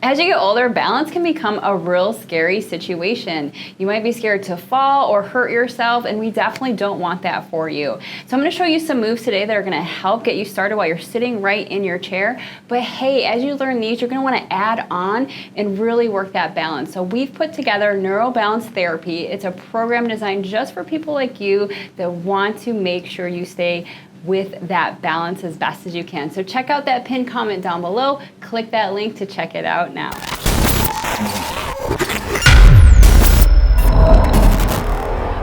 As you get older, balance can become a real scary situation. You might be scared to fall or hurt yourself, and we definitely don't want that for you. So I'm going to show you some moves today that are going to help get you started while you're sitting right in your chair. But hey, as you learn these, you're going to want to add on and really work that balance. So we've put together neuro-balance therapy. It's a program designed just for people like you that want to make sure you stay with that balance as best as you can. So check out that pinned comment down below. Click that link to check it out now.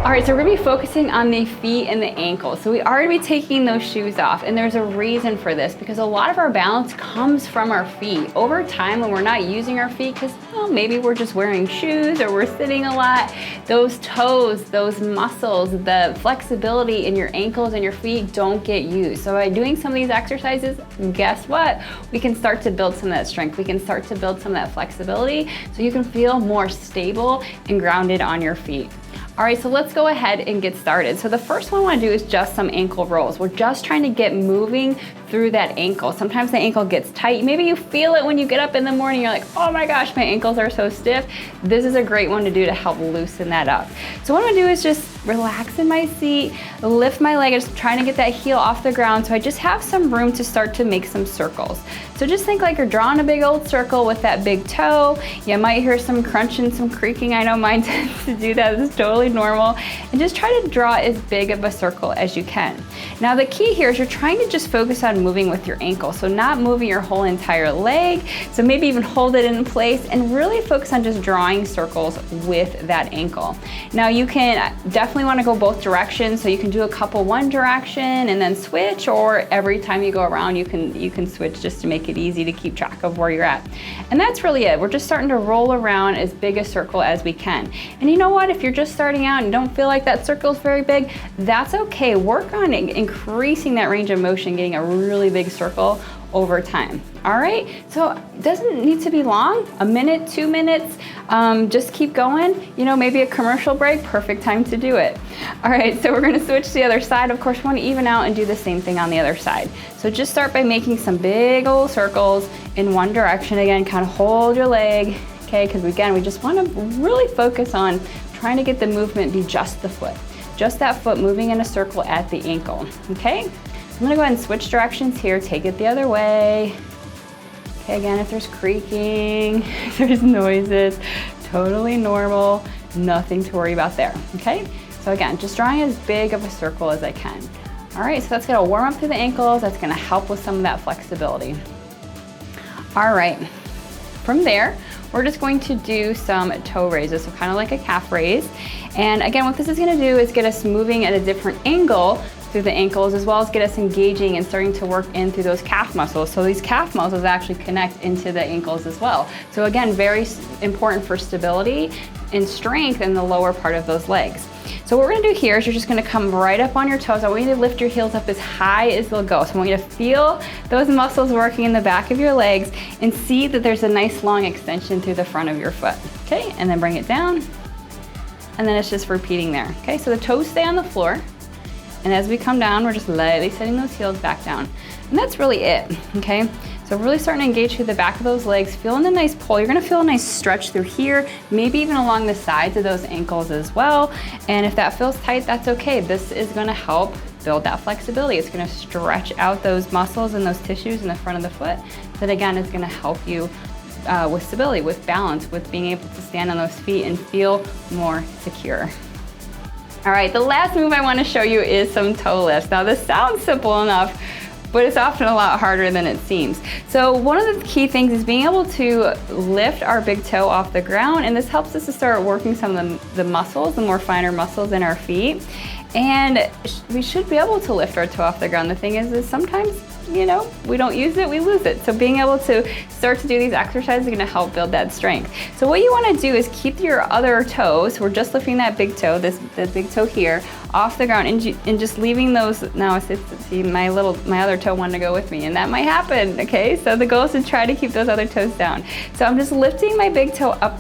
All right, so we're gonna be focusing on the feet and the ankles. So we are gonna be taking those shoes off, and there's a reason for this, because a lot of our balance comes from our feet. Over time, when we're not using our feet, because maybe we're just wearing shoes or we're sitting a lot, those toes, those muscles, the flexibility in your ankles and your feet don't get used. So by doing some of these exercises, guess what? We can start to build some of that strength. We can start to build some of that flexibility so you can feel more stable and grounded on your feet. All right, so let's go ahead and get started. So the first one I want to do is just some ankle rolls. We're just trying to get moving through that ankle. Sometimes the ankle gets tight. Maybe you feel it when you get up in the morning. You're like, oh my gosh, my ankles are so stiff. This is a great one to do to help loosen that up. So what I'm gonna do is just relax in my seat, lift my leg, just trying to get that heel off the ground so I just have some room to start to make some circles. So just think like you're drawing a big old circle with that big toe. You might hear some crunching, some creaking. I know mine tends to do that. This is totally normal. And just try to draw as big of a circle as you can. Now the key here is you're trying to just focus on moving with your ankle. So not moving your whole entire leg. So maybe even hold it in place and really focus on just drawing circles with that ankle. Now you can definitely want to go both directions. So you can do a couple one direction and then switch, or every time you go around you can switch just to make it easy to keep track of where you're at. And that's really it. We're just starting to roll around as big a circle as we can. And you know what? If you're just starting out and don't feel like that circle is very big, that's okay. Work on increasing that range of motion, getting a really big circle over time. All right, so it doesn't need to be long, a minute, 2 minutes, just keep going. You know, maybe a commercial break, perfect time to do it. All right, so we're gonna switch to the other side. Of course, we wanna even out and do the same thing on the other side. So just start by making some big old circles in one direction. Again, kind of hold your leg, okay? Because again, we just wanna really focus on trying to get the movement be just the foot. Just that foot moving in a circle at the ankle, okay? I'm gonna go ahead and switch directions here, take it the other way. Okay, again, if there's creaking, if there's noises, totally normal, nothing to worry about there, okay? So again, just drawing as big of a circle as I can. All right, so that's gonna warm up through the ankles, that's gonna help with some of that flexibility. All right, from there, we're just going to do some toe raises, so kind of like a calf raise. And again, what this is gonna do is get us moving at a different angle through the ankles, as well as get us engaging and starting to work in through those calf muscles. So these calf muscles actually connect into the ankles as well. So again, very important for stability and strength in the lower part of those legs. So what we're gonna do here is you're just gonna come right up on your toes. I want you to lift your heels up as high as they'll go. So I want you to feel those muscles working in the back of your legs and see that there's a nice long extension through the front of your foot. Okay, and then bring it down. And then it's just repeating there. Okay, so the toes stay on the floor. And as we come down, we're just lightly setting those heels back down. And that's really it, okay? So really starting to engage through the back of those legs, feeling a nice pull. You're gonna feel a nice stretch through here, maybe even along the sides of those ankles as well. And if that feels tight, that's okay. This is gonna help build that flexibility. It's gonna stretch out those muscles and those tissues in the front of the foot. That again is gonna help you with stability, with balance, with being able to stand on those feet and feel more secure. All right, the last move I want to show you is some toe lifts. Now this sounds simple enough, but it's often a lot harder than it seems. So one of the key things is being able to lift our big toe off the ground, and this helps us to start working some of the muscles, the more finer muscles in our feet. And we should be able to lift our toe off the ground. The thing is sometimes, you know, we don't use it, we lose it. So being able to start to do these exercises is gonna help build that strength. So what you wanna do is keep your other toes, we're just lifting that big toe, this big toe here, off the ground and just leaving those, now see my other toe wanted to go with me, and that might happen, okay? So the goal is to try to keep those other toes down. So I'm just lifting my big toe up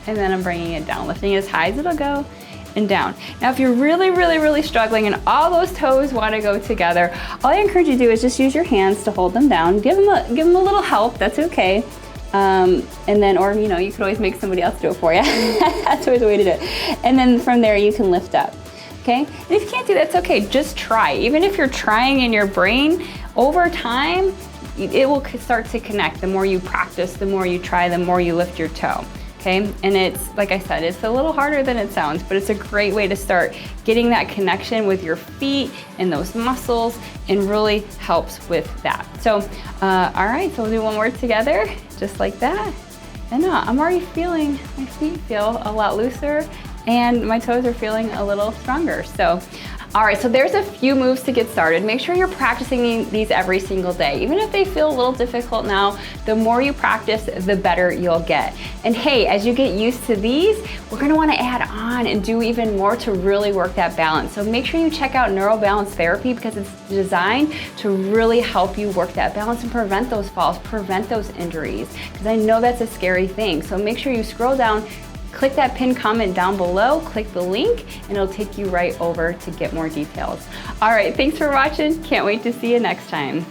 and then I'm bringing it down, lifting it as high as it'll go, and down. Now, if you're really struggling and all those toes want to go together, all I encourage you to do is just use your hands to hold them down. Give them a little help, that's okay. And then, or you could always make somebody else do it for you. That's always a way to do it. And then from there you can lift up, okay? And if you can't do that, it's okay, just try. Even if you're trying in your brain, over time, it will start to connect. The more you practice, the more you try, the more you lift your toe. Okay, and it's, like I said, it's a little harder than it sounds, but it's a great way to start getting that connection with your feet and those muscles, and really helps with that. So, all right, so we'll do one more together, just like that. And I'm already feeling, my feet feel a lot looser, and my toes are feeling a little stronger. So, all right, so there's a few moves to get started. Make sure you're practicing these every single day. Even if they feel a little difficult now, the more you practice, the better you'll get. And hey, as you get used to these, we're gonna wanna add on and do even more to really work that balance. So make sure you check out neuro-balance therapy, because it's designed to really help you work that balance and prevent those falls, prevent those injuries, because I know that's a scary thing. So make sure you scroll down, click that pinned comment down below, click the link, and it'll take you right over to get more details. All right, thanks for watching. Can't wait to see you next time.